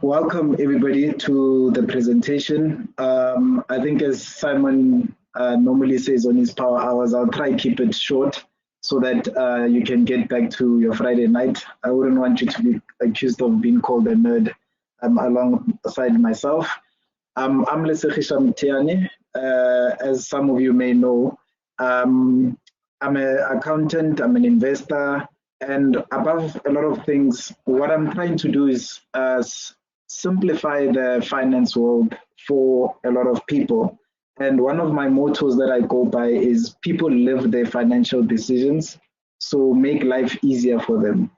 Welcome everybody to the presentation. I think as Simon normally says on his power hours, I'll try keep it short so that you can get back to your Friday night. I wouldn't want you to be accused of being called a nerd alongside myself. I'm Lesegisha Mthiyane. As some of you may know, I'm an accountant, I'm an investor, and above a lot of things, what I'm trying to do is simplify the finance world for a lot of people. And one of my mottos that I go by is people live their financial decisions, so make life easier for them.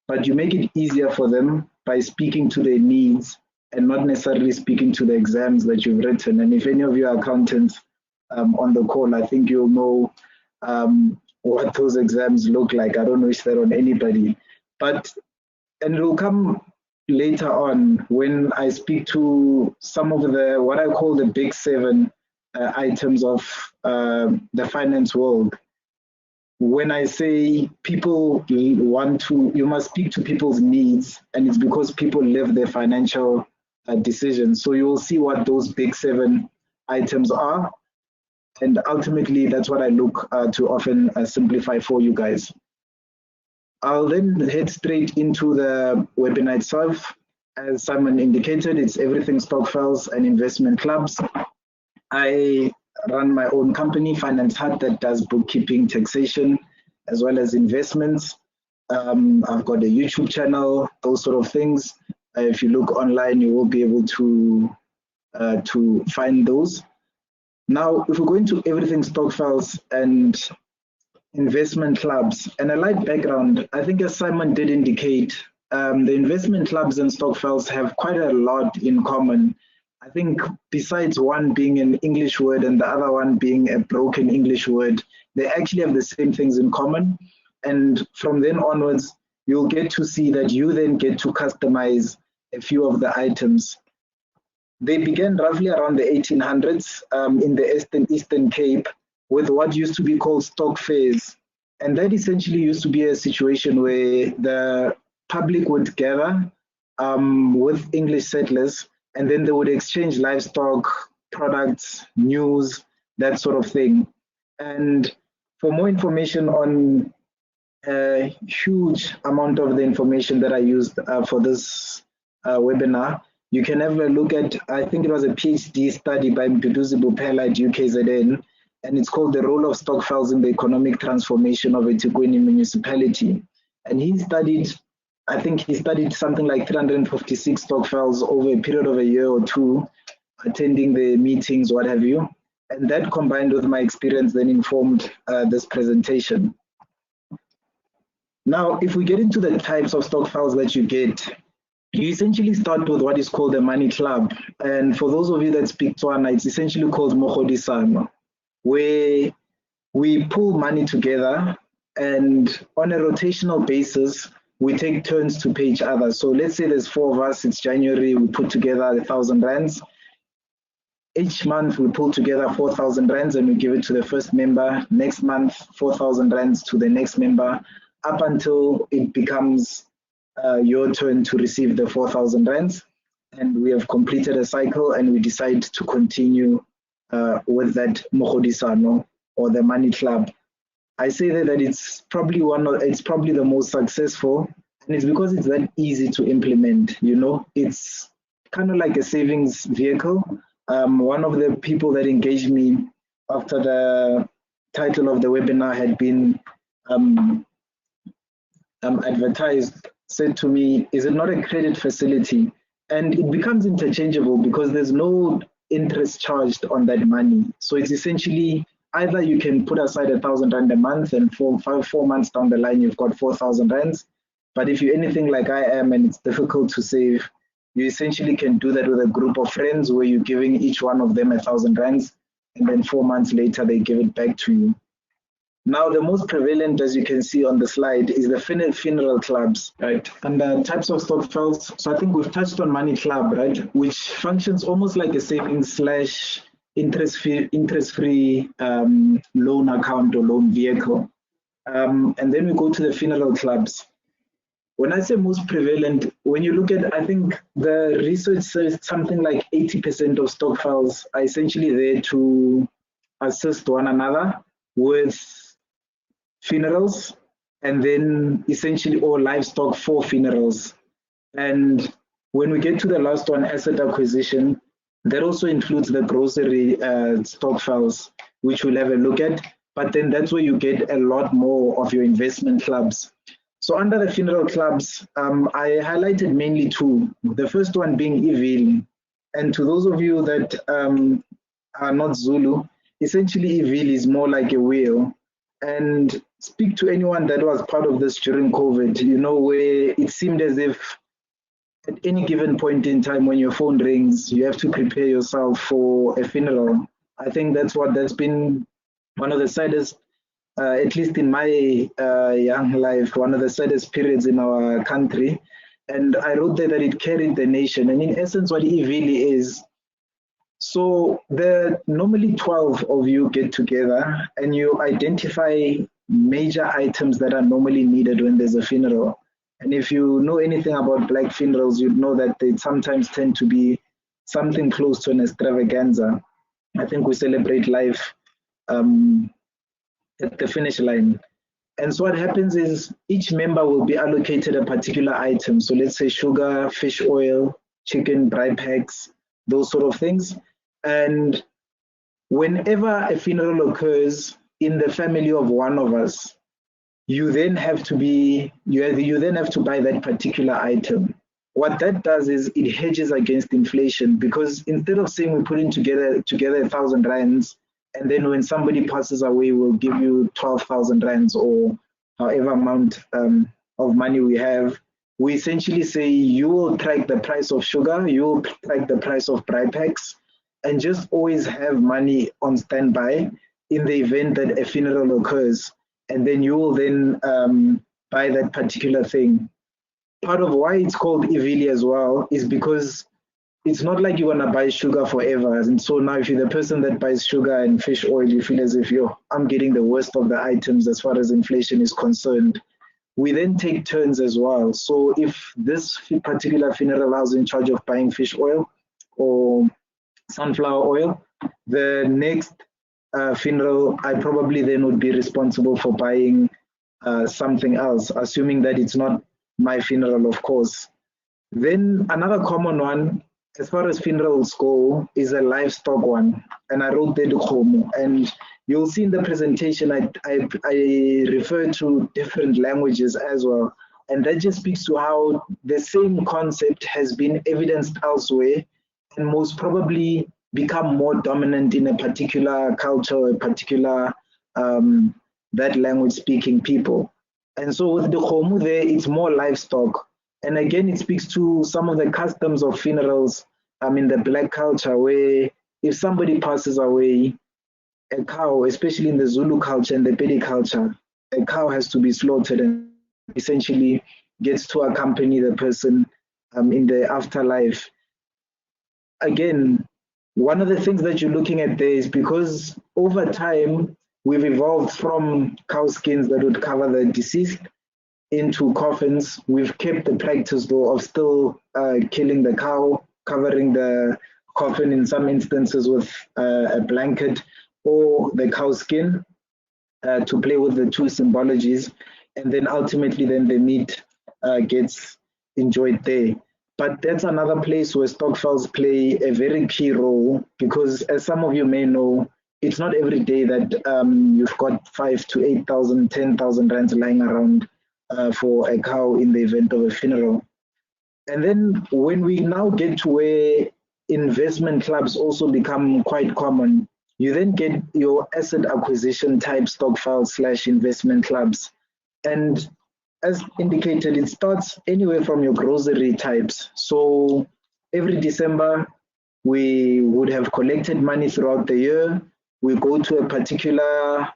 But you make it easier for them by speaking to their needs and not necessarily speaking to the exams that you've written. And if any of you are accountants on the call, I think you'll know what those exams look like. I don't wish that on anybody. And it will come later on when I speak to some of the, what I call the big seven items of the finance world. When I say people you must speak to people's needs, and it's because people live their financial decisions. So you will see what those big seven items are. And ultimately, that's what I look to often simplify for you guys. I'll then head straight into the webinar itself. As Simon indicated, it's everything Stokvels and investment clubs. I run my own company, Finance Hut, that does bookkeeping, taxation, as well as investments. I've got a YouTube channel, those sort of things. If you look online, you will be able to find those. Now, if we go into everything Stokvels and investment clubs, and a light background, I think as Simon did indicate, the investment clubs and Stokvels have quite a lot in common. I think besides one being an English word and the other one being a broken English word, they actually have the same things in common. And from then onwards, you'll get to see that you then get to customize a few of the items. They began roughly around the 1800s in the Eastern Cape with what used to be called stock fairs. And that essentially used to be a situation where the public would gather with English settlers, and then they would exchange livestock, products, news, that sort of thing. And for more information on a huge amount of the information that I used for this webinar, you can have a look at, I think it was a PhD study by Mduduzi Bupela at UKZN, and it's called The Role of Stokvels in the Economic Transformation of eThekwini Municipality. And he studied, I think he studied something like 356 Stokvels over a period of a year or two, attending the meetings, what have you. And that combined with my experience then informed this presentation. Now, if we get into the types of Stokvels that you get, you essentially start with what is called a money club. And for those of you that speak Tswana, it's essentially called mogodisano, where we pull money together and on a rotational basis, we take turns to pay each other. So let's say there's 4 of us, it's January, we put together 1,000 rands. Each month we pull together 4,000 rands and we give it to the first member. Next month, 4,000 rands to the next member, up until it becomes your turn to receive the 4,000 rands. And we have completed a cycle and we decide to continue with that mogodisano or the money club. I say that it's probably the most successful, and it's because it's that easy to implement. You know, it's kind of like a savings vehicle. One of the people that engaged me after the title of the webinar had been advertised said to me, is it not a credit facility? And it becomes interchangeable because there's no interest charged on that money. So it's essentially either you can put aside 1,000 rand a month and for 4 months down the line, you've got 4,000 rands. But if you're anything like I am and it's difficult to save, you essentially can do that with a group of friends where you're giving each one of them 1,000 rands, and then 4 months later, they give it back to you. Now, the most prevalent, as you can see on the slide, is the funeral clubs, right? And the types of Stokvels. So I think we've touched on money club, right? Which functions almost like a savings / interest-free loan account or loan vehicle. And then we go to the funeral clubs. When I say most prevalent, when you look at, I think the research says something like 80% of stokvels are essentially there to assist one another with funerals, and then essentially all livestock for funerals. And when we get to the last one, asset acquisition, that also includes the grocery stokvels, which we'll have a look at. But then that's where you get a lot more of your investment clubs. So under the funeral clubs, I highlighted mainly two. The first one being Evil. And to those of you that are not Zulu, essentially Evil is more like a wheel. And speak to anyone that was part of this during COVID, you know, where it seemed as if at any given point in time when your phone rings, you have to prepare yourself for a funeral. I think that's been one of the saddest, at least in my young life, one of the saddest periods in our country. And I wrote there that it carried the nation. And in essence, what it really is, so normally 12 of you get together and you identify major items that are normally needed when there's a funeral. And if you know anything about Black funerals, you'd know that they sometimes tend to be something close to an extravaganza. I think we celebrate life at the finish line. And so what happens is each member will be allocated a particular item. So let's say sugar, fish oil, chicken, dry packs, those sort of things. And whenever a funeral occurs in the family of one of us, you then have to buy that particular item. What that does is it hedges against inflation, because instead of saying we're putting together 1,000 rands, and then when somebody passes away, we'll give you 12,000 rands or however amount of money we have, we essentially say you will track the price of sugar, you will track the price of dry packs, and just always have money on standby in the event that a funeral occurs. And then you will then buy that particular thing. Part of why it's called Ivili as well is because it's not like you want to buy sugar forever. And so now if you're the person that buys sugar and fish oil, you feel as if I'm getting the worst of the items as far as inflation is concerned. We then take turns as well. So if this particular funeral I was in charge of buying fish oil or sunflower oil, the next funeral, I probably then would be responsible for buying something else, assuming that it's not my funeral, of course. Then another common one, as far as funerals go, is a livestock one. And I wrote the Dukhomo. And you'll see in the presentation, I refer to different languages as well. And that just speaks to how the same concept has been evidenced elsewhere and most probably become more dominant in a particular culture or a particular that language speaking people. And so with the Khomu there, it's more livestock. And again, it speaks to some of the customs of funerals in the Black culture, where if somebody passes away, a cow, especially in the Zulu culture and the Pedi culture, a cow has to be slaughtered and essentially gets to accompany the person in the afterlife. Again, one of the things that you're looking at there is because over time, we've evolved from cow skins that would cover the deceased into coffins. We've kept the practice though of still killing the cow, covering the coffin in some instances with a blanket or the cow skin to play with the two symbologies. And then ultimately then the meat gets enjoyed there. But that's another place where stokvels play a very key role, because as some of you may know, it's not every day that you've got 5,000 to 8,000, 10,000 rands lying around for a cow in the event of a funeral. And then when we now get to where investment clubs also become quite common, you then get your asset acquisition type stokvels / investment clubs. And as indicated, it starts anywhere from your grocery types. So every December, we would have collected money throughout the year. We go to a particular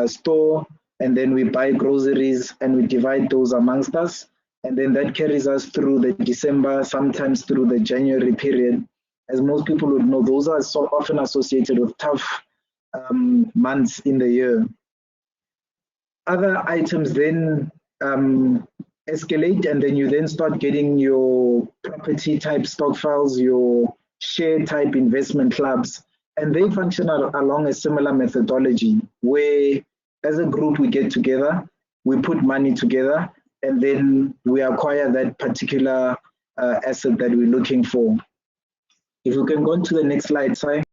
store and then we buy groceries and we divide those amongst us. And then that carries us through the December, sometimes through the January period. As most people would know, those are so often associated with tough months in the year. Other items then escalate, and then you then start getting your property type stokvels, your share type investment clubs, and they function along a similar methodology where as a group we get together, we put money together, and then we acquire that particular asset that we're looking for. If you can go on to the next slide, Sai.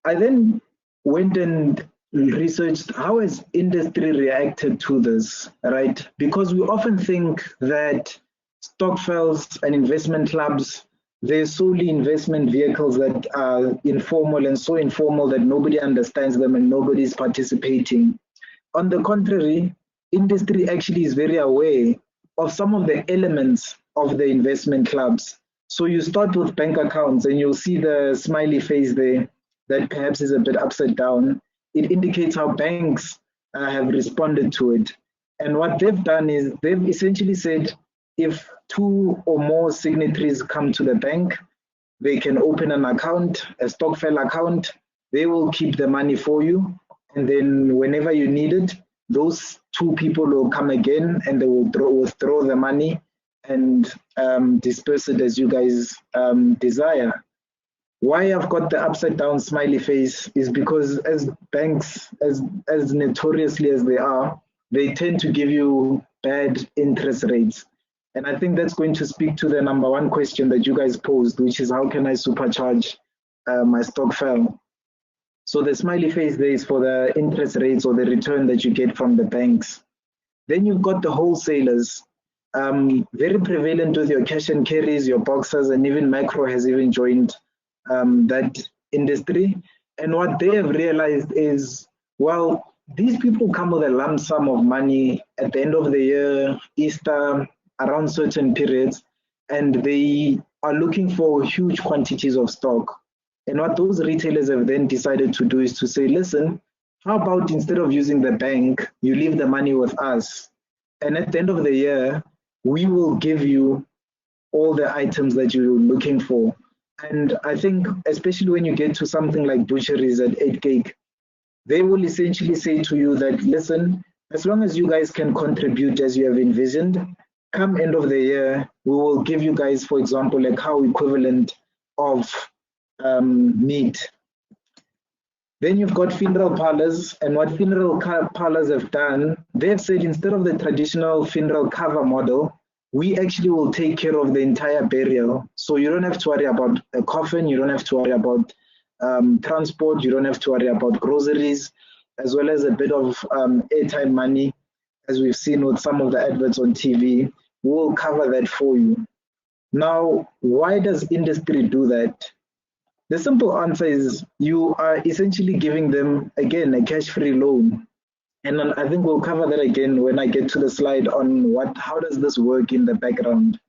I then went and researched how has industry reacted to this, right? Because we often think that stokvels and investment clubs, they're solely investment vehicles that are informal and so informal that nobody understands them and nobody's participating. On the contrary, industry actually is very aware of some of the elements of the investment clubs. So you start with bank accounts and you'll see the smiley face there that perhaps is a bit upside down. It indicates how banks have responded to it. And what they've done is they've essentially said if two or more signatories come to the bank, they can open an account, a stokvel account. They will keep the money for you. And then whenever you need it, those two people will come again and they will withdraw the money and disperse it as you guys desire. Why I've got the upside down smiley face is because as banks, as notoriously as they are, they tend to give you bad interest rates. And I think that's going to speak to the number one question that you guys posed, which is how can I supercharge my stokvel? So the smiley face there is for the interest rates or the return that you get from the banks. Then you've got the wholesalers, very prevalent with your cash and carries, your boxers, and even Macro has even joined that industry. And what they have realized is, well, these people come with a lump sum of money at the end of the year, Easter, around certain periods, and they are looking for huge quantities of stock. And what those retailers have then decided to do is to say, listen, how about instead of using the bank, you leave the money with us. And at the end of the year, we will give you all the items that you're looking for. And I think, especially when you get to something like butcheries at 8 cake, they will essentially say to you that, listen, as long as you guys can contribute as you have envisioned, come end of the year, we will give you guys, for example, a cow equivalent of meat. Then you've got funeral parlors, and what funeral parlors have done, they've said instead of the traditional funeral cover model, we actually will take care of the entire burial. So you don't have to worry about a coffin, you don't have to worry about transport, you don't have to worry about groceries, as well as a bit of airtime money, as we've seen with some of the adverts on TV. We'll cover that for you. Now, why does industry do that? The simple answer is you are essentially giving them, again, a cash-free loan. And I think we'll cover that again when I get to the slide on how does this work in the background.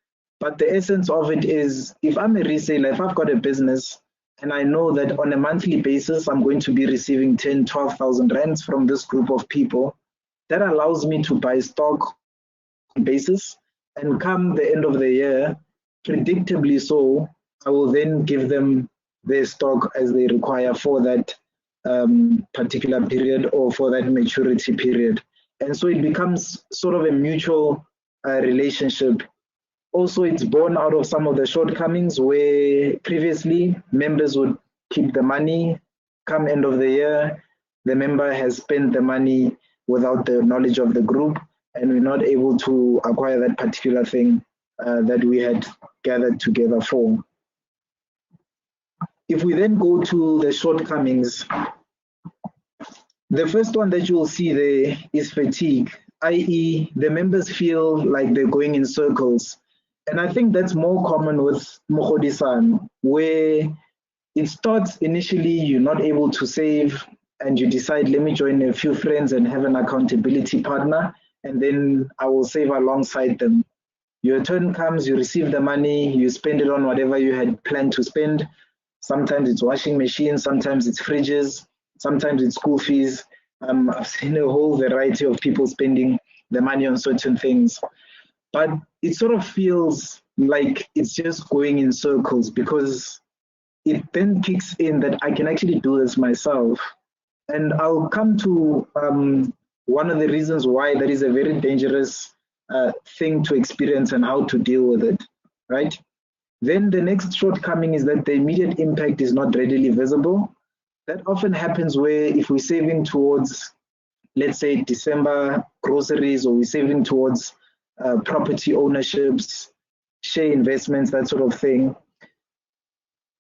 But the essence of it is, if I'm a reseller, if I've got a business and I know that on a monthly basis, I'm going to be receiving 10, 12,000 rands from this group of people, that allows me to buy stock basis. And come the end of the year, predictably so, I will then give them their stock as they require for that particular period or for that maturity period. And so it becomes sort of a mutual relationship. Also, it's born out of some of the shortcomings where previously members would keep the money, come end of the year, the member has spent the money without the knowledge of the group, and we're not able to acquire that particular thing that we had gathered together for. If we then go to the shortcomings, the first one that you will see there is fatigue, i.e. the members feel like they're going in circles. And I think that's more common with Mogodisan, where it starts initially, you're not able to save, and you decide, let me join a few friends and have an accountability partner, and then I will save alongside them. Your turn comes, you receive the money, you spend it on whatever you had planned to spend. Sometimes it's washing machines, sometimes it's fridges, sometimes it's school fees. I've seen a whole variety of people spending the money on certain things. But it sort of feels like it's just going in circles, because it then kicks in that I can actually do this myself. And I'll come to one of the reasons why that is a very dangerous thing to experience and how to deal with it, right? Then the next shortcoming is that the immediate impact is not readily visible. That often happens where if we're saving towards, let's say, December groceries, or we're saving towards property ownerships, share investments, that sort of thing,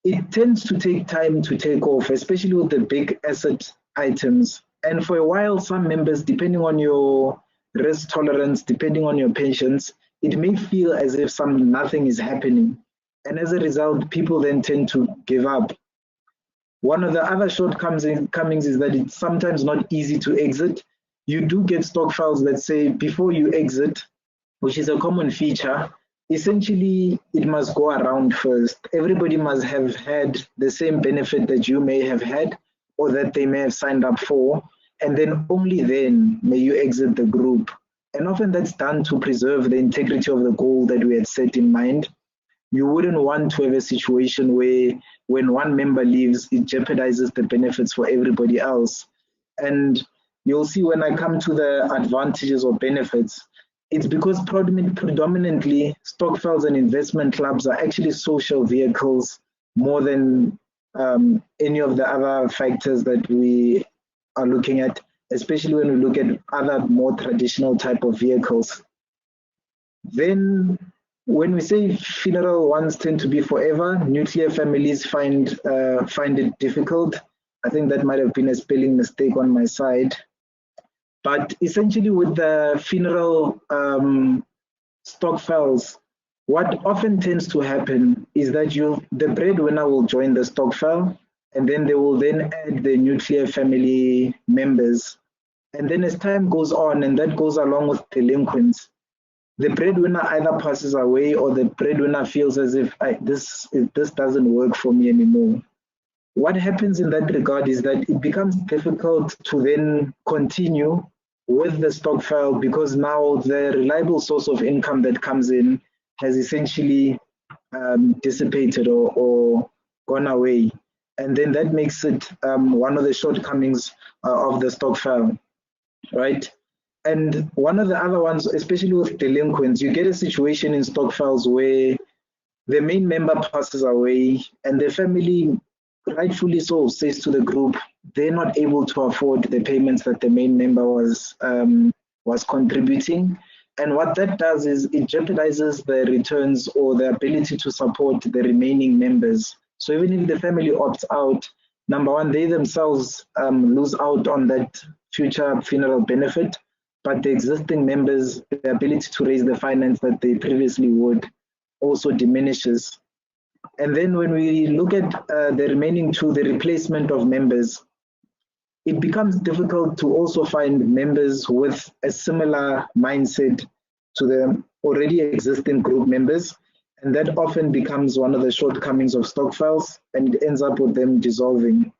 it tends to take time to take off, especially with the big asset items. And for a while, some members, depending on your risk tolerance, depending on your pensions, it may feel as if nothing is happening. And as a result, people then tend to give up. One of the other shortcomings is that it's sometimes not easy to exit. You do get Stokvels, let's say, before you exit, which is a common feature. Essentially, it must go around first. Everybody must have had the same benefit that you may have had or that they may have signed up for, and then only then may you exit the group. And often that's done to preserve the integrity of the goal that we had set in mind. You wouldn't want to have a situation where when one member leaves, it jeopardizes the benefits for everybody else. And you'll see when I come to the advantages or benefits, it's because predominantly Stokvels and investment clubs are actually social vehicles more than any of the other factors that we are looking at, especially when we look at other more traditional type of vehicles. Then when we say funeral ones tend to be forever, nuclear families find it difficult. I think that might have been a spelling mistake on my side. But essentially with the funeral Stokvels, what often tends to happen is that the breadwinner will join the Stokvel, and then they will then add the nuclear family members. And then as time goes on, and that goes along with delinquents, the breadwinner either passes away or the breadwinner feels as if this doesn't work for me anymore. What happens in that regard is that it becomes difficult to then continue with the Stokvel because now the reliable source of income that comes in has essentially dissipated or gone away. And then that makes it one of the shortcomings of the Stokvel, right? And one of the other ones, especially with delinquents, you get a situation in Stokvels where the main member passes away and the family, rightfully so, says to the group, they're not able to afford the payments that the main member was contributing. And what that does is it jeopardizes the returns or the ability to support the remaining members. So even if the family opts out, number one, they themselves lose out on that future funeral benefit, but the existing members, the ability to raise the finance that they previously would also diminishes. And then when we look at the remaining two, the replacement of members, it becomes difficult to also find members with a similar mindset to the already existing group members. And that often becomes one of the shortcomings of Stokvels, and it ends up with them dissolving.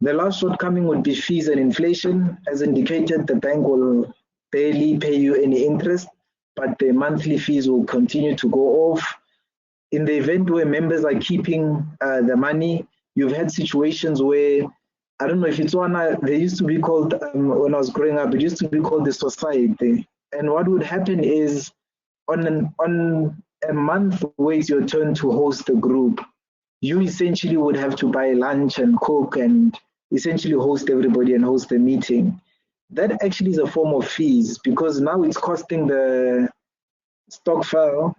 The last shortcoming would be fees and inflation. As indicated, the bank will barely pay you any interest, but the monthly fees will continue to go off. In the event where members are keeping the money, you've had situations where, I don't know if it's one, they used to be called, when I was growing up, it used to be called the society. And what would happen is on a month where it's your turn to host the group, you essentially would have to buy lunch and cook and essentially host everybody and host the meeting. That actually is a form of fees because now it's costing the Stokvel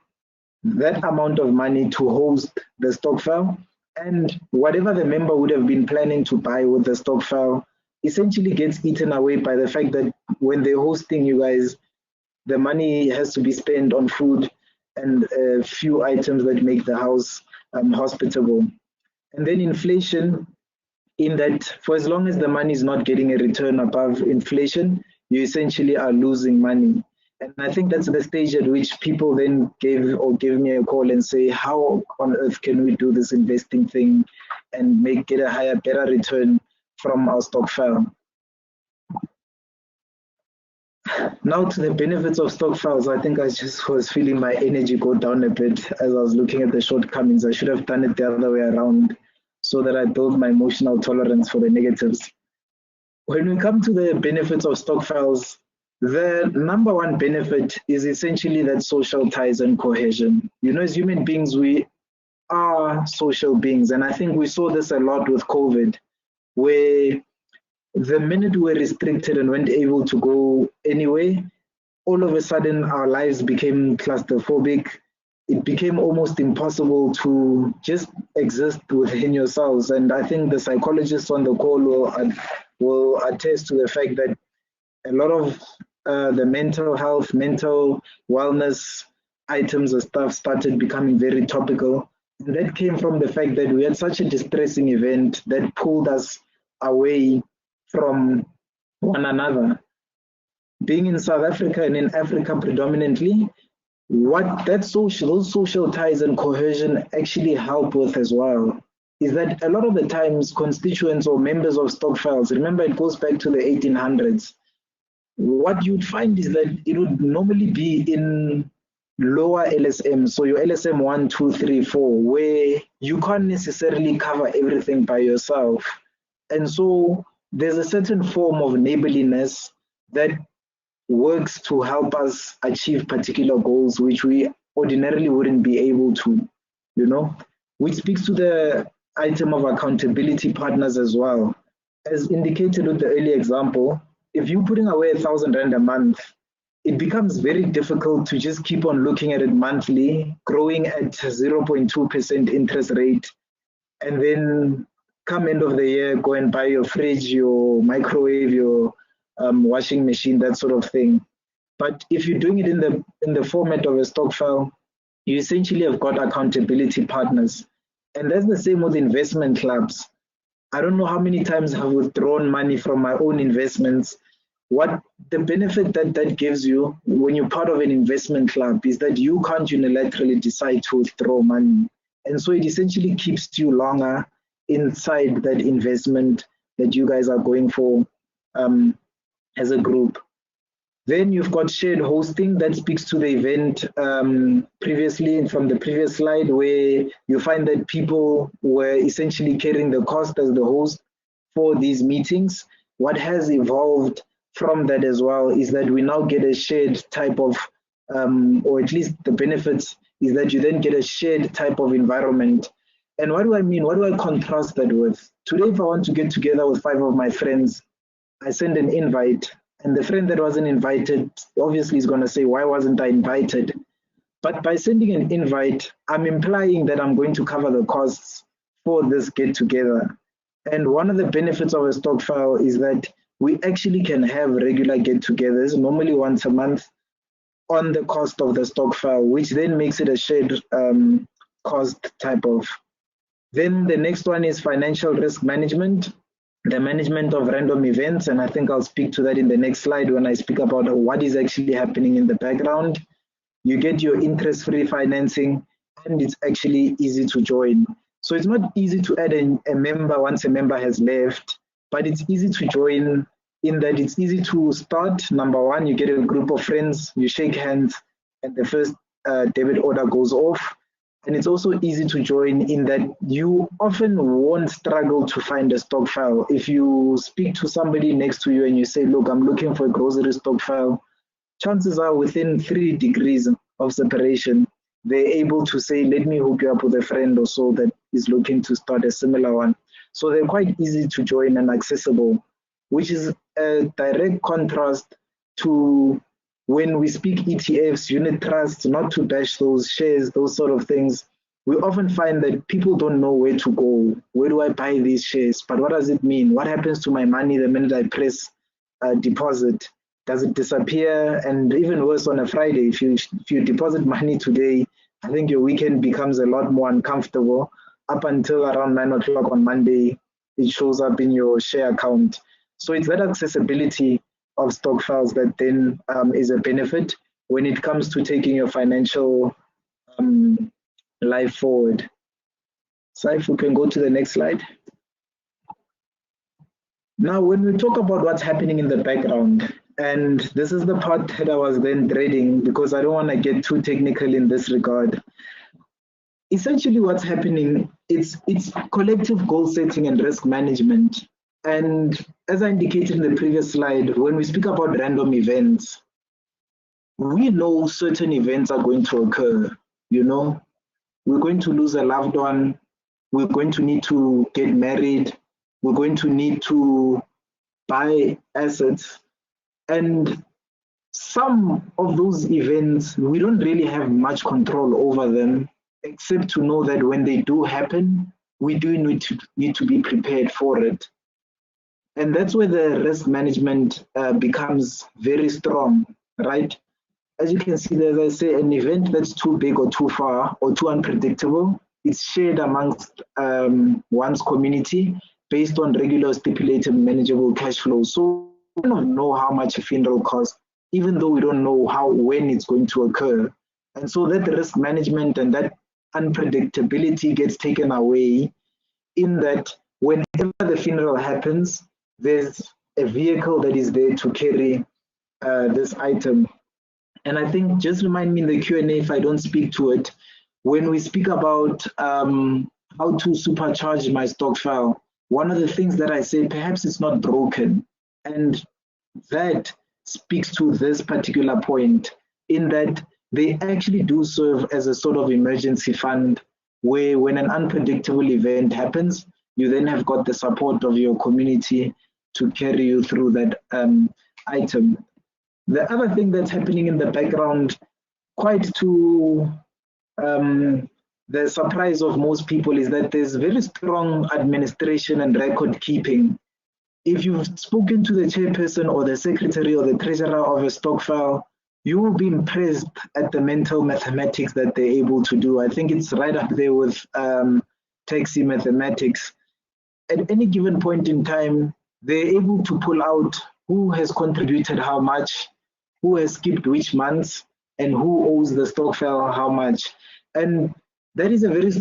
that amount of money to host the Stokvel, and whatever the member would have been planning to buy with the Stokvel essentially gets eaten away by the fact that when they're hosting you guys, the money has to be spent on food and a few items that make the house hospitable. And then inflation, in that for as long as the money is not getting a return above inflation, you essentially are losing money. And I think that's the stage at which people then give me a call and say, how on earth can we do this investing thing and get a better return from our Stokvel? Now to the benefits of Stokvels, I think I just was feeling my energy go down a bit as I was looking at the shortcomings. I should have done it the other way around so that I build my emotional tolerance for the negatives. When we come to the benefits of Stokvels, The number one benefit is essentially that social ties and cohesion. You know, as human beings, we are social beings. And I think we saw this a lot with COVID, where the minute we were restricted and weren't able to go anywhere, all of a sudden our lives became claustrophobic. It became almost impossible to just exist within yourselves. And I think the psychologists on the call will attest to the fact that a lot of the mental health, mental wellness items and stuff started becoming very topical. And that came from the fact that we had such a distressing event that pulled us away from one another. Being in South Africa and in Africa predominantly, what those social ties and cohesion actually help with as well is that a lot of the times constituents or members of Stokvels, remember it goes back to the 1800s, what you'd find is that it would normally be in lower LSM, so your LSM 1, 2, 3, 4, where you can't necessarily cover everything by yourself. And so there's a certain form of neighborliness that works to help us achieve particular goals which we ordinarily wouldn't be able to, you know, which speaks to the item of accountability partners as well. As indicated with the earlier example, if you're putting away 1,000 Rand a month, it becomes very difficult to just keep on looking at it monthly, growing at 0.2% interest rate, and then come end of the year, go and buy your fridge, your microwave, your washing machine, that sort of thing. But if you're doing it in the format of a stokvel, you essentially have got accountability partners. And that's the same with investment clubs. I don't know how many times I've withdrawn money from my own investments. What the benefit that gives you when you're part of an investment club is that you can't unilaterally decide to withdraw money. And so it essentially keeps you longer inside that investment that you guys are going for as a group. Then you've got shared hosting that speaks to the event previously from the previous slide, where you find that people were essentially carrying the cost as the host for these meetings. What has evolved from that as well is that we now get a shared type of, or at least the benefits is that you then get a shared type of environment. And what do I mean? What do I contrast that with? Today, if I want to get together with 5 of my friends, I send an invite, and the friend that wasn't invited obviously is going to say, why wasn't I invited? But by sending an invite, I'm implying that I'm going to cover the costs for this get together. And one of the benefits of a stokvel is that we actually can have regular get togethers, normally once a month, on the cost of the stokvel, which then makes it a shared cost type of. Then the next one is financial risk management, the management of random events, and I think I'll speak to that in the next slide when I speak about what is actually happening in the background. You get your interest-free financing, and it's actually easy to join. So it's not easy to add a member once a member has left, but it's easy to join in that it's easy to start. Number one, you get a group of friends, you shake hands, and the first debit order goes off. And it's also easy to join in that you often won't struggle to find a stokvel. If you speak to somebody next to you and you say, look, I'm looking for a grocery stokvel, chances are within 3 degrees of separation, they're able to say, let me hook you up with a friend or so that is looking to start a similar one. So they're quite easy to join and accessible, which is a direct contrast to when we speak ETFs, unit trusts, not to bash those shares, those sort of things. We often find that people don't know where to go. Where do I buy these shares? But what does it mean? What happens to my money the minute I press deposit? Does it disappear? And even worse, on a Friday, if you deposit money today, I think your weekend becomes a lot more uncomfortable. Up until around 9 o'clock on Monday, it shows up in your share account. So it's that accessibility of stokvels that then is a benefit when it comes to taking your financial life forward. So if we can go to the next slide. Now, when we talk about what's happening in the background, and this is the part that I was then dreading because I don't want to get too technical in this regard. Essentially what's happening, it's collective goal setting and risk management. And as I indicated in the previous slide, when we speak about random events, we know certain events are going to occur. You know, we're going to lose a loved one, we're going to need to get married, we're going to need to buy assets. And some of those events, we don't really have much control over them, except to know that when they do happen, we do need to be prepared for it. And that's where the risk management becomes very strong, right? As you can see, as I say, an event that's too big or too far or too unpredictable, it's shared amongst one's community based on regular stipulated manageable cash flow. So we don't know how much a funeral costs, even though we don't know when it's going to occur. And so that risk management and that unpredictability gets taken away, in that whenever the funeral happens, there's a vehicle that is there to carry this item. And I think, just remind me in the Q&A if I don't speak to it, when we speak about how to supercharge my stokvel, one of the things that I say, perhaps it's not broken. And that speaks to this particular point, in that they actually do serve as a sort of emergency fund, where when an unpredictable event happens, you then have got the support of your community to carry you through that item. The other thing that's happening in the background, quite to the surprise of most people, is that there's very strong administration and record keeping. If you've spoken to the chairperson or the secretary or the treasurer of a stokvel, you will be impressed at the mental mathematics that they're able to do. I think it's right up there with taxi mathematics. At any given point in time, they're able to pull out who has contributed how much, who has skipped which months, and who owes the stokvel how much. And that is a very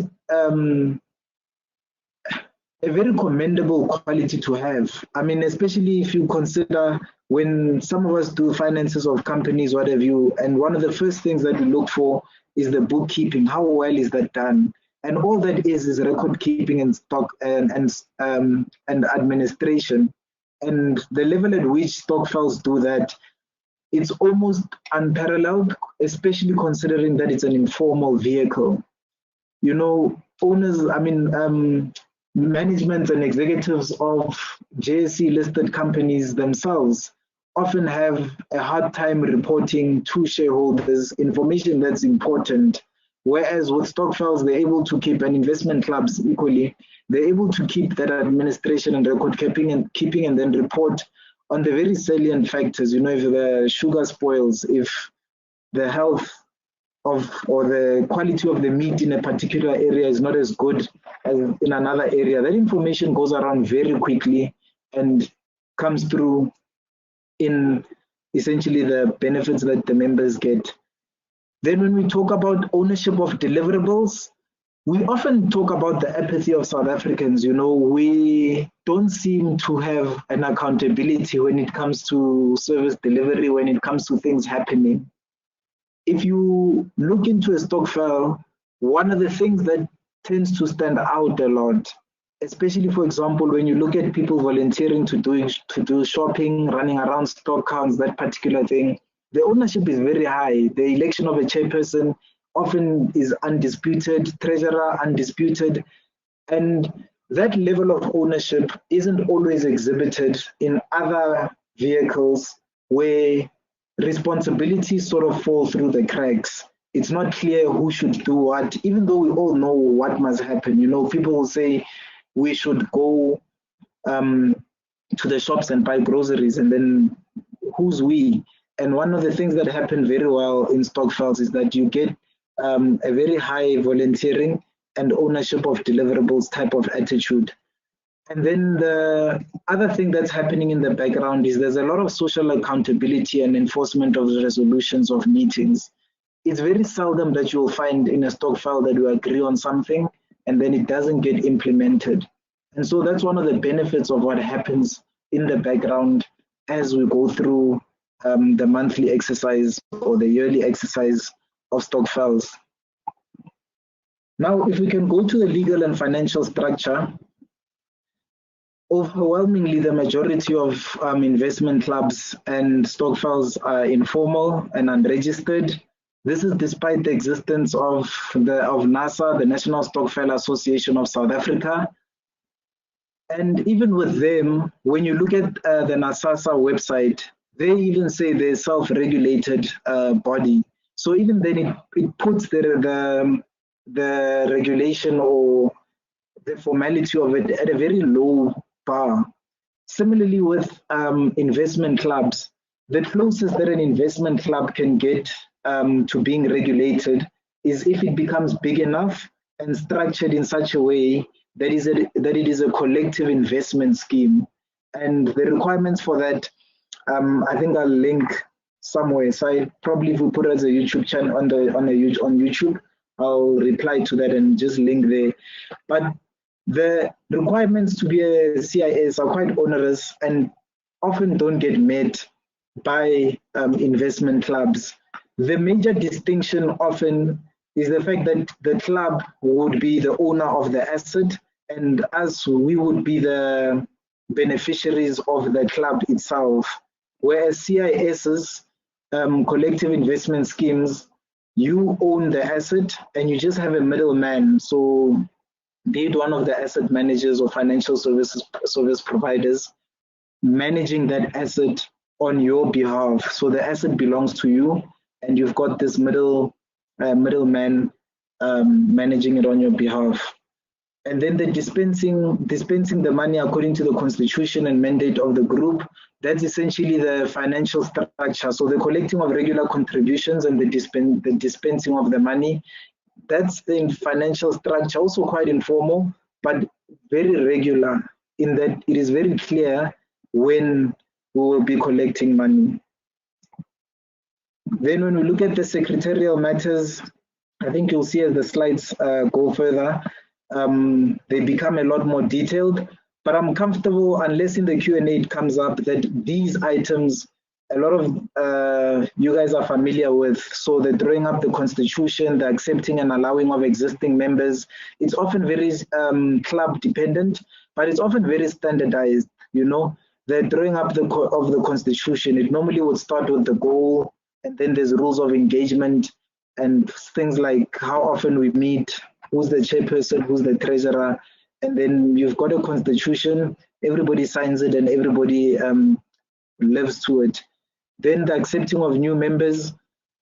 commendable quality to have. I mean, especially if you consider when some of us do finances of companies, what have you, and one of the first things that we look for is the bookkeeping. How well is that done? And all that is record keeping and stock and administration. And the level at which stokvels do that, it's almost unparalleled, especially considering that it's an informal vehicle. You know, owners, I mean, management and executives of JSE listed companies themselves often have a hard time reporting to shareholders information that's important. Whereas with stokvels, they're able to keep, and investment clubs equally, they're able to keep that administration and record keeping and then report on the very salient factors. You know, if the sugar spoils, if the health of or the quality of the meat in a particular area is not as good as in another area, that information goes around very quickly and comes through in essentially the benefits that the members get. Then when we talk about ownership of deliverables, we often talk about the apathy of South Africans. You know, we don't seem to have an accountability when it comes to service delivery, when it comes to things happening. If you look into a stokvel, one of the things that tends to stand out a lot, especially, for example, when you look at people volunteering to do shopping, running around stock counts, that particular thing, the ownership is very high. The election of a chairperson often is undisputed, treasurer undisputed, and that level of ownership isn't always exhibited in other vehicles where responsibilities sort of fall through the cracks. It's not clear who should do what, even though we all know what must happen. You know, people will say we should go to the shops and buy groceries, and then who's we? And one of the things that happen very well in stokvels is that you get a very high volunteering and ownership of deliverables type of attitude. And then the other thing that's happening in the background is there's a lot of social accountability and enforcement of the resolutions of meetings. It's very seldom that you'll find in a stokvel that you agree on something and then it doesn't get implemented. And so that's one of the benefits of what happens in the background as we go through the monthly exercise or the yearly exercise of stokvels. Now, if we can go to the legal and financial structure, Overwhelmingly, the majority of investment clubs and stokvels are informal and unregistered. This is despite the existence of NASA, the National Stokvel Association of South Africa. And even with them, when you look at the NASASA website, they even say they're self-regulated body. So even then, it puts the regulation or the formality of it at a very low bar. Similarly, with investment clubs, the closest that an investment club can get to being regulated is if it becomes big enough and structured in such a way that it is a collective investment scheme. And the requirements for that, I think I'll link somewhere. So I probably will put it as a YouTube channel on YouTube. I'll reply to that and just link there. But the requirements to be a CIS are quite onerous and often don't get met by investment clubs. The major distinction often is the fact that the club would be the owner of the asset, and us, we would be the beneficiaries of the club itself. Whereas CISs, collective investment schemes, you own the asset and you just have a middleman. So be it one of the asset managers or financial service providers managing that asset on your behalf. So the asset belongs to you, and you've got this middleman managing it on your behalf. And then the dispensing the money according to the constitution and mandate of the group, that's essentially the financial structure. So the collecting of regular contributions and the dispensing of the money, that's the financial structure, also quite informal, but very regular in that it is very clear when we will be collecting money. Then when we look at the secretarial matters, I think you'll see as the slides go further, they become a lot more detailed, but I'm comfortable, unless in the Q&A it comes up, that these items, a lot of you guys are familiar with. So the drawing up the constitution, the accepting and allowing of existing members, it's often very club dependent, but it's often very standardized. You know, the drawing up of the constitution, it normally would start with the goal, and then there's rules of engagement and things like how often we meet, who's the chairperson, who's the treasurer, and then you've got a constitution, everybody signs it and everybody lives to it. Then the accepting of new members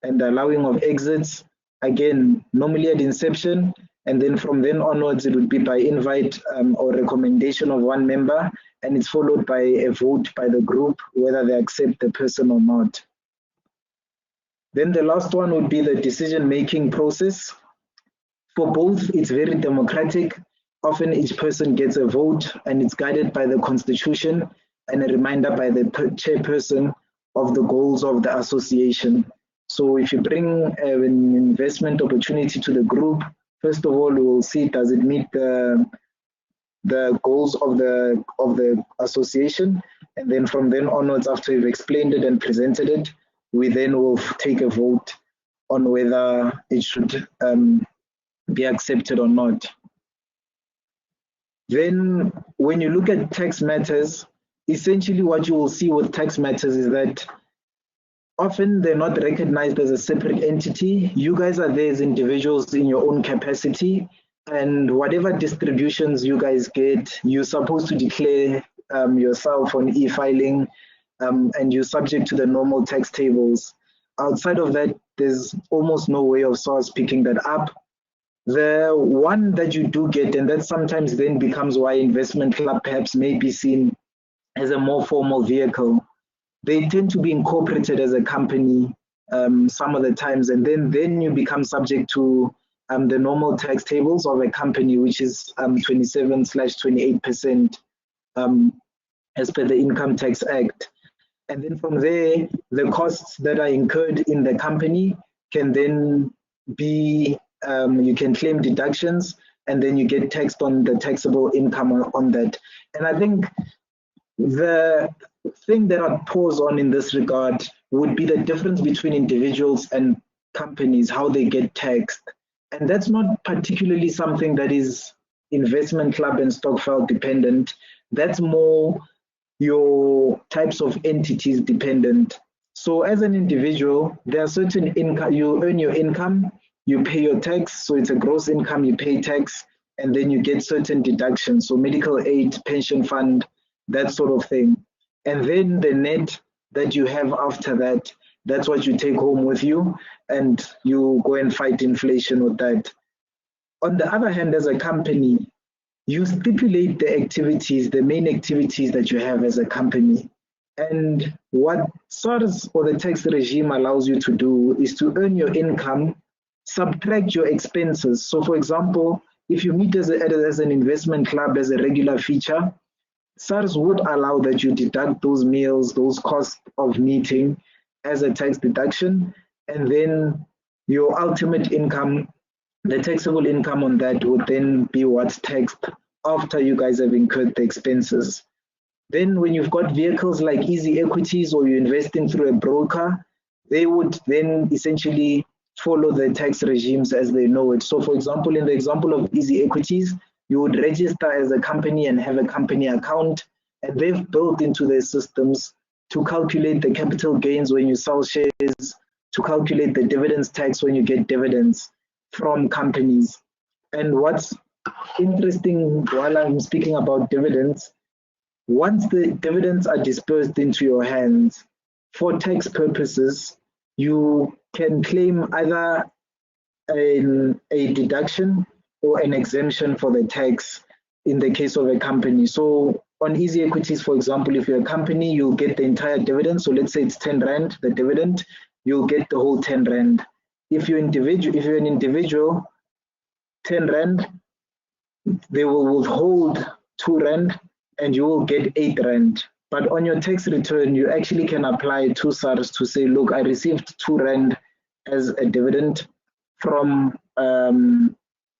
and the allowing of exits, again, normally at inception, and then from then onwards, it would be by invite or recommendation of one member, and it's followed by a vote by the group, whether they accept the person or not. Then the last one would be the decision-making process. For both, it's very democratic. Often each person gets a vote and it's guided by the constitution and a reminder by the chairperson of the goals of the association. So if you bring an investment opportunity to the group, first of all, we will see, does it meet the goals of the association? And then from then onwards, after you've explained it and presented it, we then will take a vote on whether it should be accepted or not. Then when you look at tax matters, essentially what you will see with tax matters is that often they're not recognized as a separate entity. You guys are there as individuals in your own capacity, and whatever distributions you guys get, you're supposed to declare yourself on e-filing, and you're subject to the normal tax tables. Outside of that, there's almost no way of SARS picking that up. The one that you do get, and that sometimes then becomes why investment club perhaps may be seen as a more formal vehicle. They tend to be incorporated as a company some of the times, and then you become subject to the normal tax tables of a company, which is 27/28% as per the Income Tax Act. And then from there, the costs that are incurred in the company can then be, you can claim deductions, and then you get taxed on the taxable income on that. And I think the thing that I'd pause on in this regard would be the difference between individuals and companies, how they get taxed. And that's not particularly something that is investment club and stokvel dependent. That's more your types of entities dependent. So as an individual, there are certain income, you earn your income, you pay your tax, so it's a gross income, you pay tax, and then you get certain deductions, so medical aid, pension fund, that sort of thing. And then the net that you have after that, that's what you take home with you, and you go and fight inflation with that. On the other hand, as a company, you stipulate the activities, the main activities that you have as a company. And what SARS or the tax regime allows you to do is to earn your income, subtract your expenses. So for example, if you meet as an investment club as a regular feature, SARS would allow that you deduct those meals, those costs of meeting as a tax deduction, and then your ultimate income, the taxable income on that would then be what's taxed after you guys have incurred the expenses. Then when you've got vehicles like easy equities or you're investing through a broker, they would then essentially follow the tax regimes as they know it. So for example, in the example of easy equities, you would register as a company and have a company account, and they've built into their systems to calculate the capital gains when you sell shares, to calculate the dividends tax when you get dividends from companies. And what's interesting while I'm speaking about dividends, once the dividends are dispersed into your hands for tax purposes, you can claim either a deduction or an exemption for the tax in the case of a company. So on easy equities, for example, if you're a company, you'll get the entire dividend. So let's say it's 10 Rand, the dividend, you'll get the whole 10 Rand. If you're an individual, 10 Rand, they will withhold 2 Rand and you will get 8 Rand. But on your tax return, you actually can apply to SARS to say, look, I received 2 Rand as a dividend from, from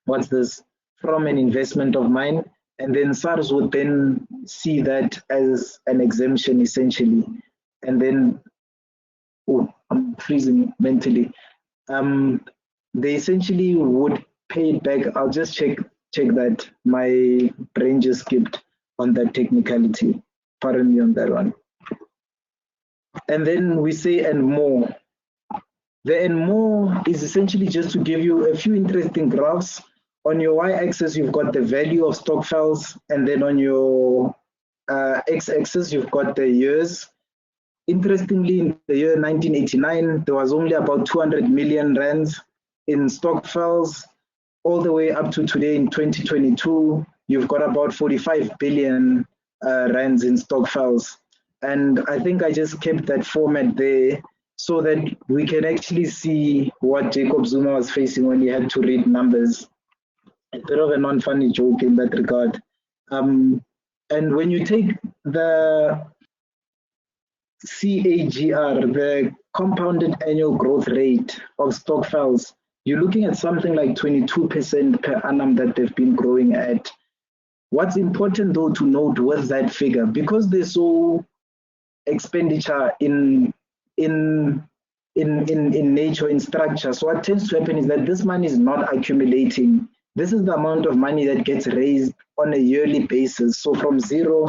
an investment of mine. And then SARS would then see that as an exemption essentially. And then, oh, I'm freezing mentally. They essentially would pay it back. I'll just check that. My brain just skipped on that technicality. Pardon me on that one. And then we say and more. The and more is essentially just to give you a few interesting graphs. On your y-axis, you've got the value of Stokvels, and then on your x-axis, you've got the years. Interestingly, in the year 1989, there was only about 200 million rands in Stokvels. All the way up to today in 2022, you've got about 45 billion rands in Stokvels. And I think I just kept that format there so that we can actually see what Jacob Zuma was facing when he had to read numbers. A bit of a non-funny joke in that regard. And when you take the CAGR, the compounded annual growth rate of Stokvels, you're looking at something like 22% per annum that they've been growing at. What's important though to note with that figure, because they saw expenditure in nature, in structure, so what tends to happen is that this money is not accumulating. This is the amount of money that gets raised on a yearly basis. So from 0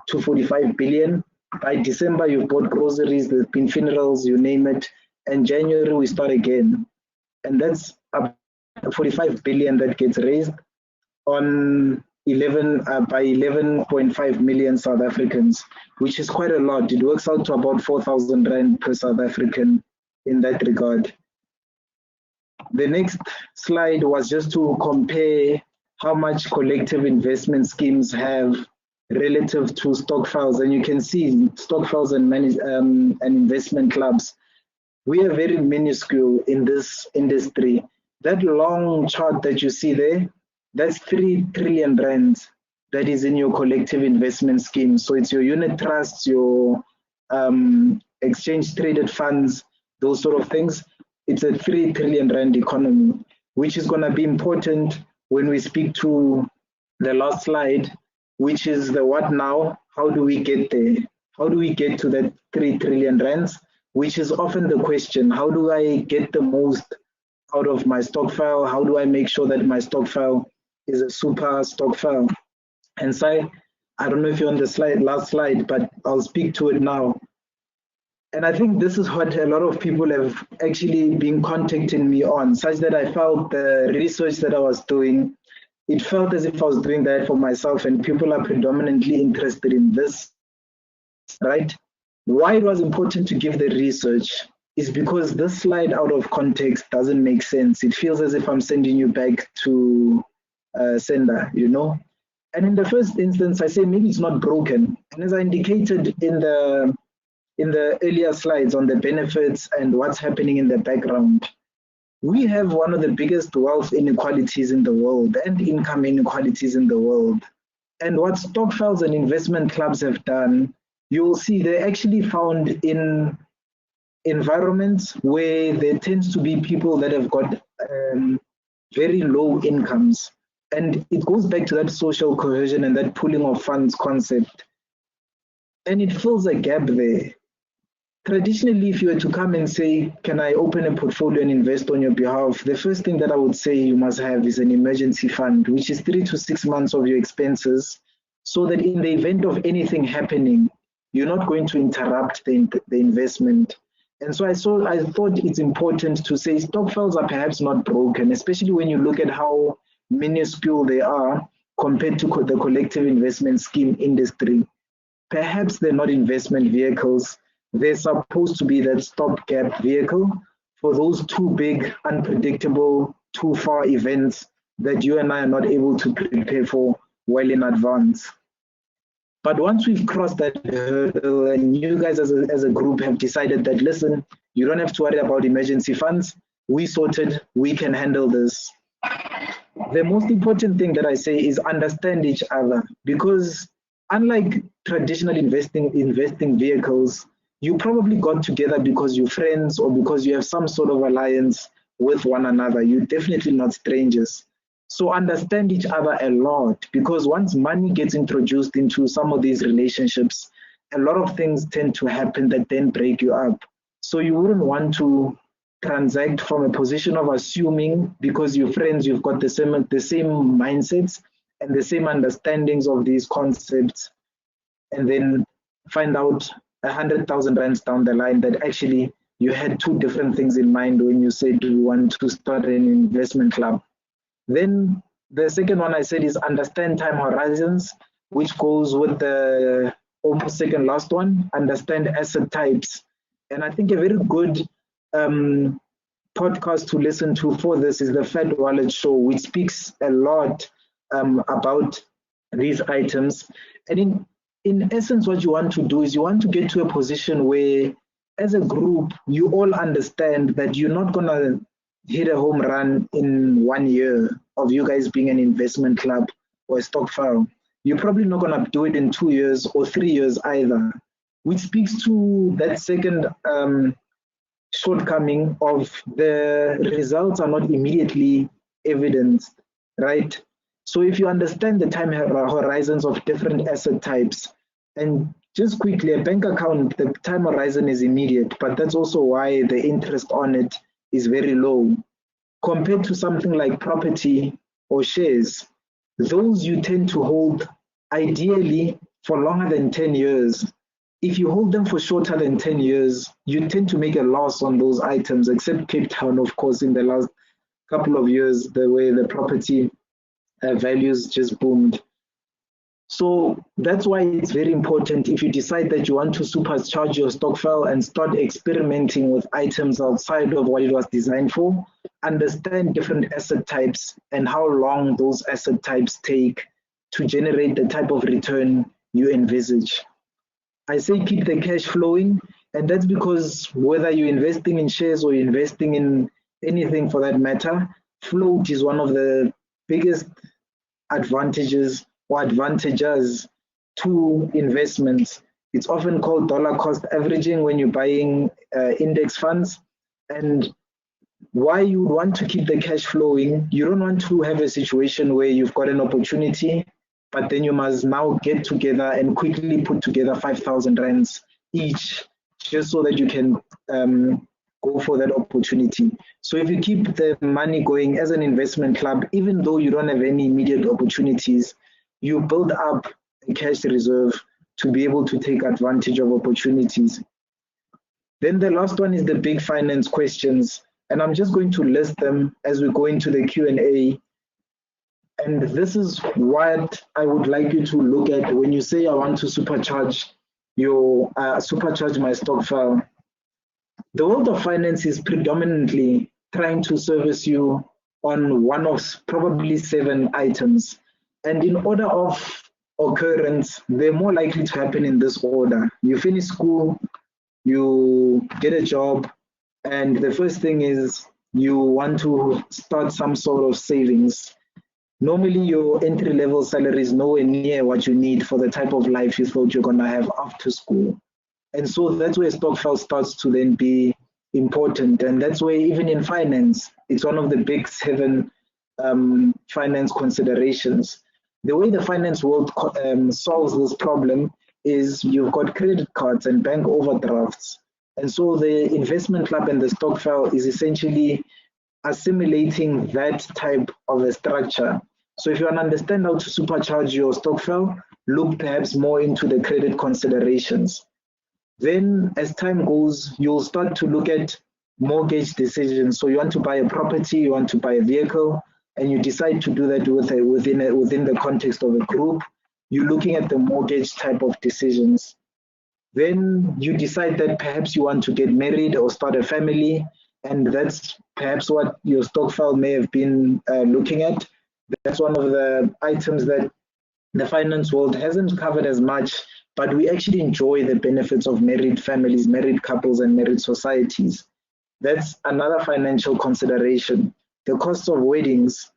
to 45 billion, by December you've bought groceries, there's been funerals, you name it, and January we start again. And that's 45 billion that gets raised on by 11.5 million South Africans, which is quite a lot. It works out to about 4,000 Rand per South African in that regard. The next slide was just to compare how much collective investment schemes have relative to Stokvels, and you can see Stokvels and investment clubs, we are very minuscule in this industry. That long chart that you see there, that's 3 trillion Rand that is in your collective investment scheme. So it's your unit trusts, your exchange traded funds, those sort of things. It's a 3 trillion Rand economy, which is going to be important when we speak to the last slide, which is the what now, how do we get there? How do we get to that 3 trillion Rands, which is often the question. How do I get the most out of my stokvel? How do I make sure that my stokvel is a super stokvel. And so I don't know if you're on the last slide, but I'll speak to it now. And I think this is what a lot of people have actually been contacting me on, such that I felt the research that I was doing, it felt as if I was doing that for myself, and people are predominantly interested in this, right? Why it was important to give the research is because this slide out of context doesn't make sense. It feels as if I'm sending you back to sender, you know? And in the first instance, I say maybe it's not broken. And as I indicated in the earlier slides on the benefits and what's happening in the background, we have one of the biggest wealth inequalities in the world and income inequalities in the world. And what stokvels and investment clubs have done, you will see they're actually found in environments where there tends to be people that have got very low incomes. And it goes back to that social cohesion and that pooling of funds concept. And it fills a gap there. Traditionally, if you were to come and say, can I open a portfolio and invest on your behalf? The first thing that I would say you must have is an emergency fund, which is 3 to 6 months of your expenses, so that in the event of anything happening, you're not going to interrupt the investment. And so I thought it's important to say stokvels are perhaps not broken, especially when you look at how minuscule they are compared to the collective investment scheme industry. Perhaps they're not investment vehicles. They're supposed to be that stopgap vehicle for those too big, unpredictable, too far events that you and I are not able to prepare for well in advance. But once we've crossed that hurdle and you guys as a group have decided that, listen, you don't have to worry about emergency funds, we sorted, we can handle this. The most important thing that I say is understand each other, because unlike traditional investing vehicles, you probably got together because you're friends or because you have some sort of alliance with one another. You're definitely not strangers. So understand each other a lot, because once money gets introduced into some of these relationships, a lot of things tend to happen that then break you up. So you wouldn't want to transact from a position of assuming because you're friends, you've got the same mindsets and the same understandings of these concepts, and then find out 100,000 rands down the line that actually you had two different things in mind when you said you want to start an investment club. Then the second one I said is understand time horizons, which goes with the almost second last one, understand asset types. And I think a very good podcast to listen to for this is the Fat Wallet Show, which speaks a lot about these items. And in essence, what you want to do is you want to get to a position where, as a group, you all understand that you're not going to hit a home run in 1 year of you guys being an investment club or a stokvel. You're probably not going to do it in 2 years or 3 years either, which speaks to that second shortcoming of the results are not immediately evidenced, right? So if you understand the time horizons of different asset types, and just quickly, a bank account, the time horizon is immediate, but that's also why the interest on it is very low. Compared to something like property or shares, those you tend to hold ideally for longer than 10 years. If you hold them for shorter than 10 years, you tend to make a loss on those items, except Cape Town, of course, in the last couple of years, the way the property values just boomed. So that's why it's very important, if you decide that you want to supercharge your stokvel and start experimenting with items outside of what it was designed for, understand different asset types and how long those asset types take to generate the type of return you envisage. I say keep the cash flowing, and that's because whether you're investing in shares or you're investing in anything for that matter, float is one of the biggest advantages or advantages to investments. It's often called dollar cost averaging when you're buying index funds. And why you want to keep the cash flowing, you don't want to have a situation where you've got an opportunity, but then you must now get together and quickly put together 5,000 rands each, just so that you can go for that opportunity. So if you keep the money going as an investment club, even though you don't have any immediate opportunities, you build up a cash reserve to be able to take advantage of opportunities. Then the last one is the big finance questions, and I'm just going to list them as we go into the Q&A. And this is what I would like you to look at when you say I want to supercharge my stokvel. The world of finance is predominantly trying to service you on one of probably 7 items. And in order of occurrence, they're more likely to happen in this order. You finish school, you get a job, and the first thing is you want to start some sort of savings. Normally, your entry-level salary is nowhere near what you need for the type of life you thought you're going to have after school. And so that's where stokvel starts to then be important. And that's where even in finance, it's one of the big 7 finance considerations. The way the finance world solves this problem is you've got credit cards and bank overdrafts. And so the investment club and the stokvel is essentially assimilating that type of a structure. So if you want to understand how to supercharge your stokvel, look perhaps more into the credit considerations. Then as time goes, you'll start to look at mortgage decisions. So you want to buy a property, you want to buy a vehicle, and you decide to do that within the context of a group. You're looking at the mortgage type of decisions. Then you decide that perhaps you want to get married or start a family, and that's perhaps what your stokvel may have been looking at. That's one of the items that the finance world hasn't covered as much, but we actually enjoy the benefits of married families, married couples, and married societies. That's another financial consideration. The cost of weddings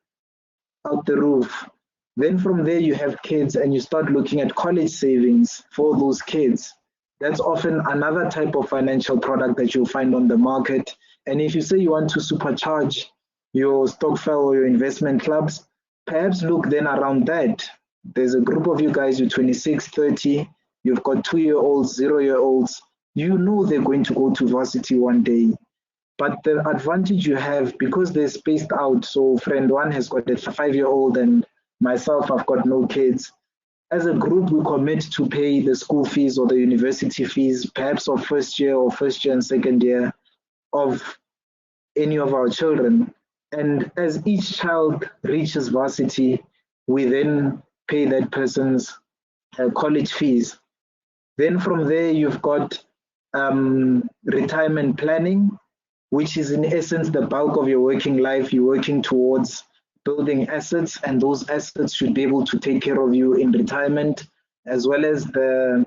out the roof. Then from there you have kids and you start looking at college savings for those kids. That's often another type of financial product that you'll find on the market. And if you say you want to supercharge your stokvel or your investment clubs, perhaps look then around that. There's a group of you guys, you're 26, 30, you've got 2-year-olds, 0-year-olds. You know they're going to go to varsity one day. But the advantage you have, because they're spaced out, so friend 1 has got a 5-year-old and myself, I've got no kids. As a group, we commit to pay the school fees or the university fees, perhaps of first year and second year of any of our children. And as each child reaches varsity, we then pay that person's college fees. Then from there, you've got retirement planning, which is in essence the bulk of your working life. You're working towards building assets, and those assets should be able to take care of you in retirement, as well as the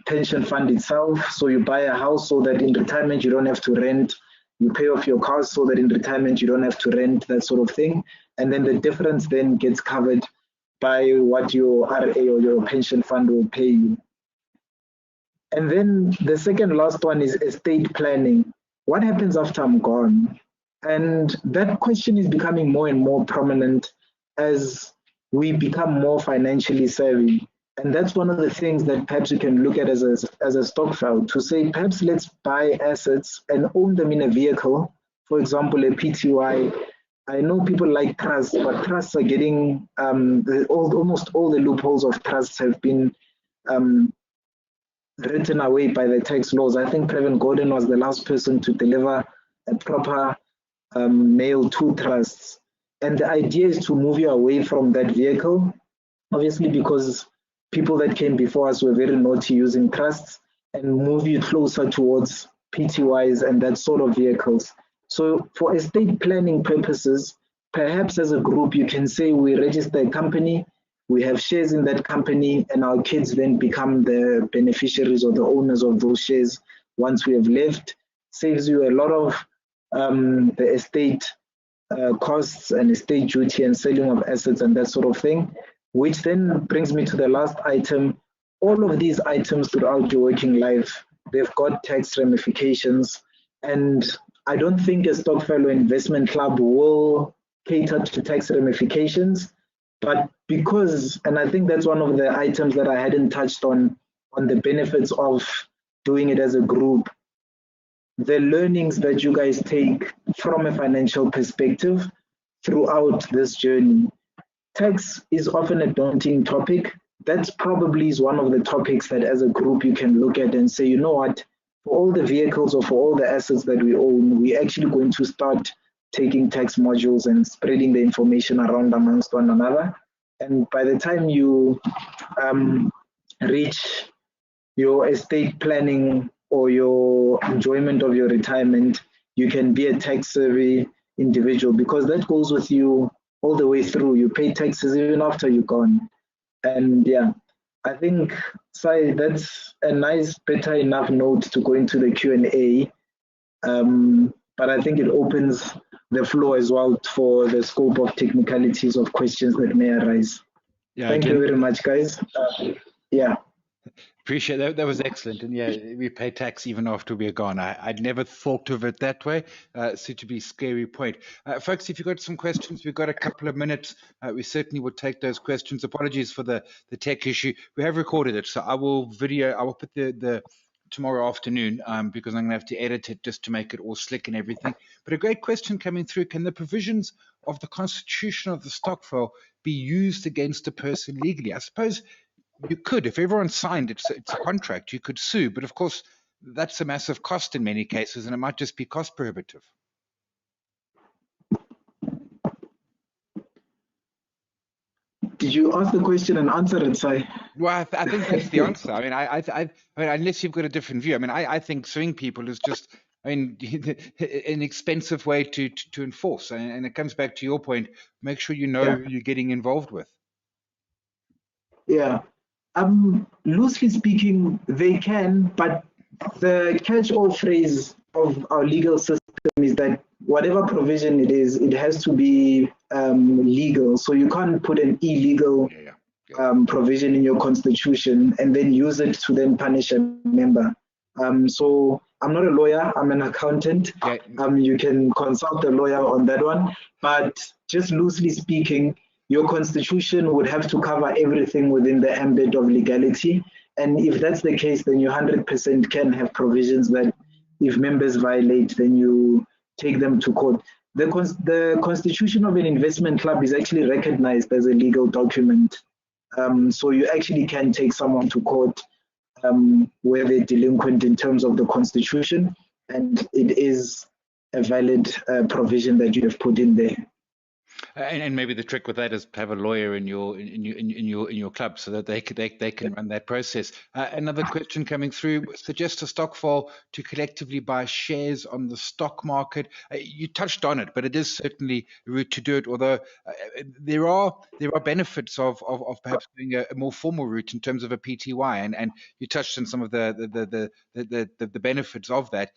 pension fund itself. So you buy a house so that in retirement you don't have to rent. You pay off your cars so that in retirement you don't have to rent, that sort of thing. And then the difference then gets covered by what your RA or your pension fund will pay you. And then the second last one is estate planning. What happens after I'm gone? And that question is becoming more and more prominent as we become more financially savvy. And that's one of the things that perhaps you can look at as a stokvel, to say perhaps let's buy assets and own them in a vehicle. For example, a PTY. I know people like trusts, but trusts are getting, almost all the loopholes of trusts have been written away by the tax laws. I think Previn Gordon was the last person to deliver a proper mail to trusts. And the idea is to move you away from that vehicle, obviously because people that came before us were very naughty using trusts, and move you closer towards PTYs and that sort of vehicles. So for estate planning purposes, perhaps as a group, you can say we register a company, we have shares in that company, and our kids then become the beneficiaries or the owners of those shares once we have left. Saves you a lot of the estate costs and estate duty and selling of assets and that sort of thing, which then brings me to the last item. All of these items throughout your working life, they've got tax ramifications, and I don't think a stokvel investment club will cater to tax ramifications, but because, and I think that's one of the items that I hadn't touched on the benefits of doing it as a group. the learnings that you guys take from a financial perspective throughout this journey. Tax is often a daunting topic. That's probably is one of the topics that as a group you can look at and say, you know what, for all the vehicles or for all the assets that we own, we're actually going to start taking tax modules and spreading the information around amongst one another. And by the time you reach your estate planning or your enjoyment of your retirement, you can be a tax savvy individual because that goes with you all the way through. You pay taxes even after you're gone. And yeah, I think, Sai, that's a nice, better enough note to go into the Q&A. But I think it opens the floor as well for the scope of technicalities of questions that may arise. Yeah, Thank you very much, guys. Yeah. Appreciate that. That was excellent. And yeah, we pay tax even after we're gone. I'd never thought of it that way. Suitably scary point. Folks, if you've got some questions, we've got a couple of minutes. We certainly will take those questions. Apologies for the tech issue. We have recorded it. So I will put the tomorrow afternoon because I'm going to have to edit it just to make it all slick and everything. But a great question coming through. Can the provisions of the constitution of the stokvel be used against a person legally? I suppose you could, if everyone signed it's a contract, you could sue, but of course that's a massive cost in many cases, and it might just be cost prohibitive. Did you ask the question and answer it, Sai? Well, I think that's the answer. I mean, I mean, unless you've got a different view. I mean, I think suing people is just, I mean, an expensive way to enforce, and it comes back to your point. Make sure you know who you're getting involved with. Yeah. Loosely speaking, they can, but the catch-all phrase of our legal system is that whatever provision it is, it has to be legal. So you can't put an illegal provision in your constitution and then use it to then punish a member. So I'm not a lawyer, I'm an accountant. You can consult a lawyer on that one, but just loosely speaking, your constitution would have to cover everything within the ambit of legality. And if that's the case, then you 100% can have provisions that if members violate, then you take them to court. The constitution of an investment club is actually recognized as a legal document. So you actually can take someone to court where they're delinquent in terms of the constitution, and it is a valid provision that you have put in there. And maybe the trick with that is to have a lawyer in your club so that they can run that process. Another question coming through: suggest a stokvel to collectively buy shares on the stock market. You touched on it, but it is certainly a route to do it. Although there are benefits of perhaps doing a more formal route in terms of a PTY, and you touched on some of the benefits of that.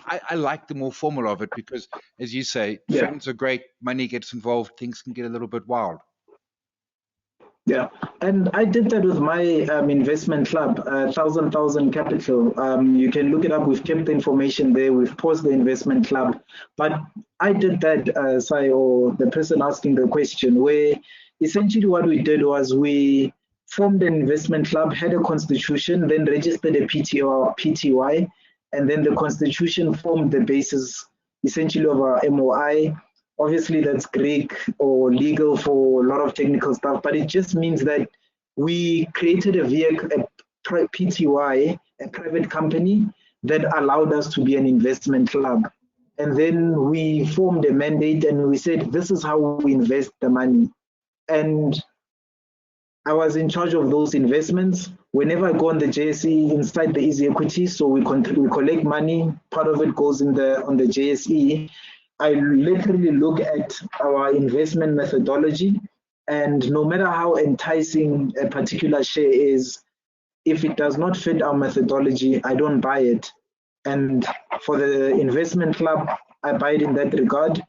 I like the more formal of it because, as you say, friends are great, money gets involved, things can get a little bit wild. Yeah, and I did that with my investment club, 1,000 Capital. You can look it up. We've kept the information there. We've paused the investment club. But I did that, Sai, or the person asking the question, where essentially what we did was we formed an investment club, had a constitution, then registered a PTY, and then the constitution formed the basis essentially of our MOI. Obviously that's Greek or legal for a lot of technical stuff, but it just means that we created a vehicle, a PTY, a private company that allowed us to be an investment club. And then we formed a mandate and we said, this is how we invest the money. And I was in charge of those investments. Whenever I go on the JSE inside the easy equity, so we collect money, part of it goes on the JSE. I literally look at our investment methodology, and no matter how enticing a particular share is, if it does not fit our methodology, I don't buy it. And for the investment club, I buy it in that regard.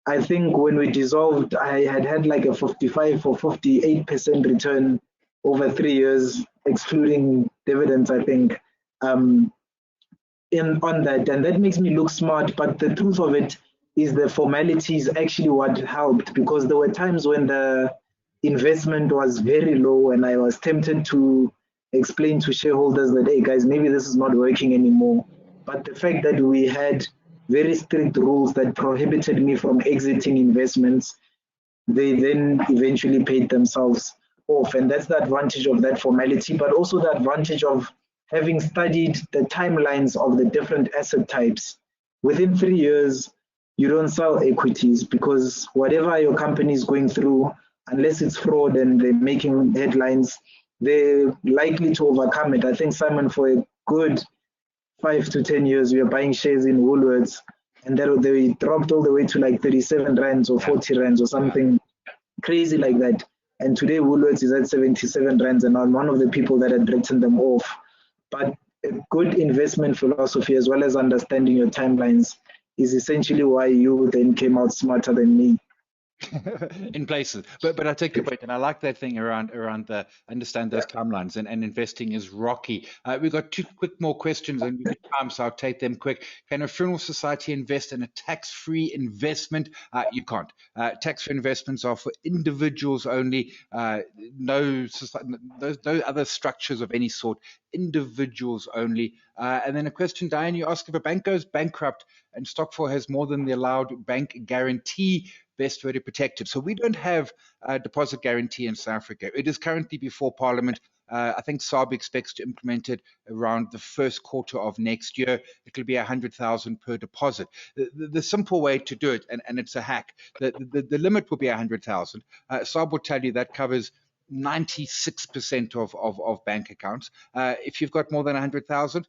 I think when we dissolved, I had like a 55 or 58% return over 3 years, excluding dividends, I think, on that. And that makes me look smart, but the truth of it is the formalities actually what helped, because there were times when the investment was very low and I was tempted to explain to shareholders that, hey guys, maybe this is not working anymore. But the fact that we had very strict rules that prohibited me from exiting investments, they then eventually paid themselves off. And that's the advantage of that formality, but also the advantage of having studied the timelines of the different asset types. Within 3 years, you don't sell equities because whatever your company is going through, unless it's fraud and they're making headlines, they're likely to overcome it. I think, Simon, for a good 5 to 10 years, we were buying shares in Woolworths, and that they dropped all the way to like 37 rands or 40 rands or something crazy like that. And today Woolworths is at 77 rands, and I'm one of the people that had written them off. But a good investment philosophy, as well as understanding your timelines, is essentially why you then came out smarter than me. In places. But I take your point, and I like that thing around the understand those timelines, and investing is rocky. We've got two quick more questions and we've got time, so I'll take them quick. Can a funeral society invest in a tax-free investment? You can't. Tax-free investments are for individuals only. No other structures of any sort. Individuals only. And then a question, Diane, you ask, if a bank goes bankrupt and Stokvel has more than the allowed bank guarantee, best way to protect it. So we don't have a deposit guarantee in South Africa. It is currently before Parliament. I think SARB expects to implement it around the first quarter of next year. It'll be 100,000 per deposit. The simple way to do it, and it's a hack, the limit will be 100,000. SARB will tell you that covers 96% of bank accounts. If you've got more than 100,000,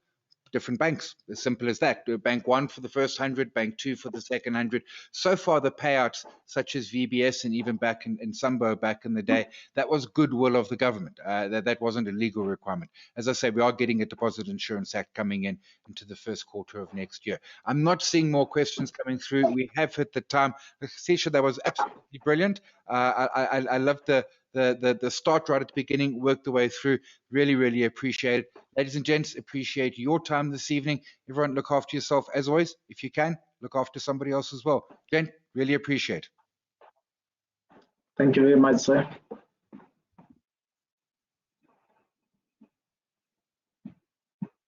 different banks, as simple as that. Bank one for the first 100, bank two for the second 100. So far, the payouts, such as VBS and even back in Sambo back in the day, that was goodwill of the government. That wasn't a legal requirement. As I say, we are getting a Deposit Insurance Act coming into the first quarter of next year. I'm not seeing more questions coming through. We have hit the time. Lesegisha, that was absolutely brilliant. I loved the start right at the beginning, worked the way through. Really, really appreciate it. Ladies and gents, appreciate your time this evening. Everyone, look after yourself. As always, if you can, look after somebody else as well. Jen, really appreciate it. Thank you very much, sir.